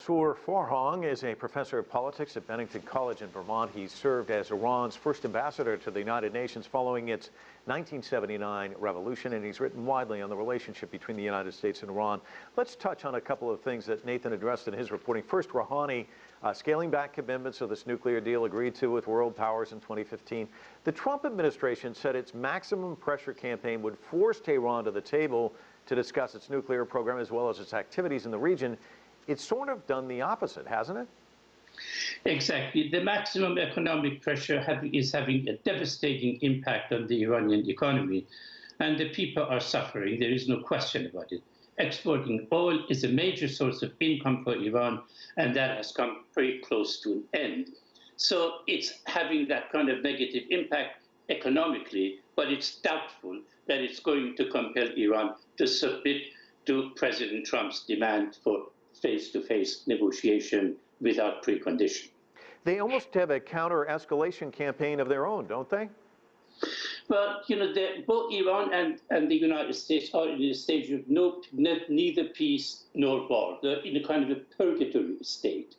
Mansour Farhang is a professor of politics at Bennington College in Vermont. He served as Iran's first ambassador to the United Nations following its 1979 revolution, and he's written widely on the relationship between the United States and Iran. Let's touch on a couple of things that Nathan addressed in his reporting. First, Rouhani scaling back commitments of this nuclear deal agreed to with world powers in 2015. The Trump administration said its maximum pressure campaign would force Tehran to the table to discuss its nuclear program as well as its activities in the region. It's sort of done the opposite, hasn't it? Exactly. The maximum economic pressure is having a devastating impact on the Iranian economy, and the people are suffering. There is no question about it. Exporting oil is a major source of income for Iran, and that has come very close to an end. So it's having that kind of negative impact economically, but it's doubtful that it's going to compel Iran to submit to President Trump's demand for face-to-face negotiation without precondition. They almost have a counter-escalation campaign of their own, don't they? Well, both Iran and the United States are in a stage of neither peace nor war. They're in a kind of a purgatory state.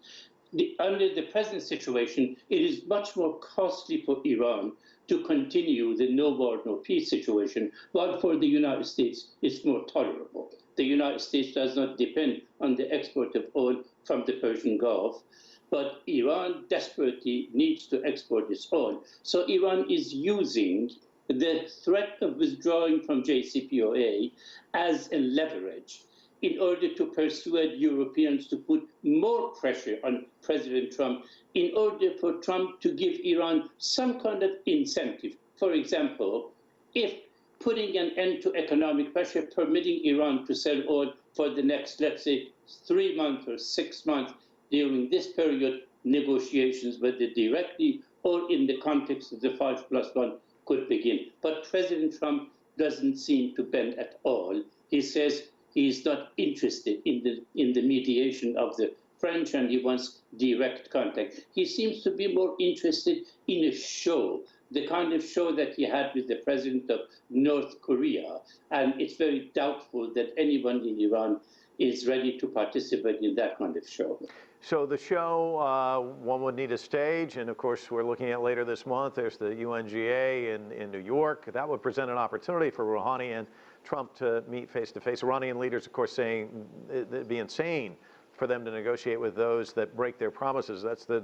Under the present situation, it is much more costly for Iran to continue the no war, no peace situation, while for the United States, it's more tolerable. The United States does not depend on the export of oil from the Persian Gulf, but Iran desperately needs to export its oil. So Iran is using the threat of withdrawing from JCPOA as a leverage in order to persuade Europeans to put more pressure on President Trump in order for Trump to give Iran some kind of incentive. For example, if putting an end to economic pressure, permitting Iran to sell oil for the next, let's say, 3 months or 6 months during this period, negotiations, whether directly or in the context of the 5+1, could begin. But President Trump doesn't seem to bend at all. He says he's not interested in the mediation of the French, and he wants direct contact. He seems to be more interested in a show, the kind of show that he had with the president of North Korea. And it's very doubtful that anyone in Iran is ready to participate in that kind of show. So the show, one would need a stage, and of course we're looking at later this month, there's the UNGA in New York. That would present an opportunity for Rouhani and Trump to meet face-to-face. Iranian leaders, of course, saying it'd be insane for them to negotiate with those that break their promises. That's the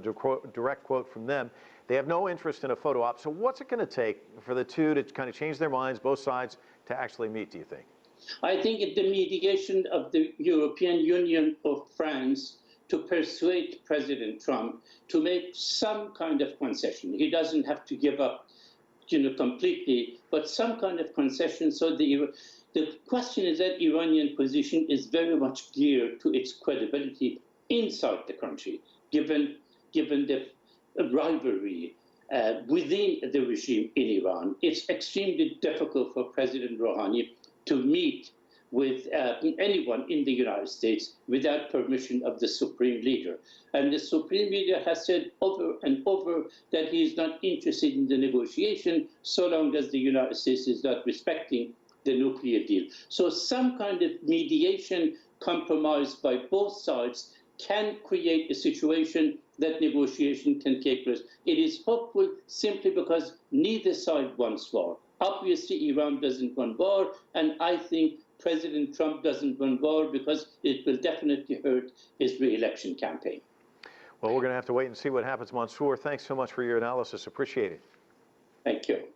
direct quote from them. They have no interest in a photo op. So what's it going to take for the two to kind of change their minds, both sides, to actually meet, do you think? I think the mediation of the European Union or France to persuade President Trump to make some kind of concession. He doesn't have to give up, completely, but some kind of concession. So the question is that Iranian position is very much geared to its credibility inside the country, given the rivalry within the regime in Iran. It's extremely difficult for President Rouhani to meet with anyone in the United States without permission of the Supreme Leader. And the Supreme Leader has said over and over that he is not interested in the negotiation so long as the United States is not respecting the nuclear deal. So some kind of mediation compromise by both sides can create a situation that negotiation can take place. It is hopeful simply because neither side wants war. Obviously, Iran doesn't want war, and I think President Trump doesn't want war because it will definitely hurt his re-election campaign. Well, we're going to have to wait and see what happens. Mansour, thanks so much for your analysis. Appreciate it. Thank you.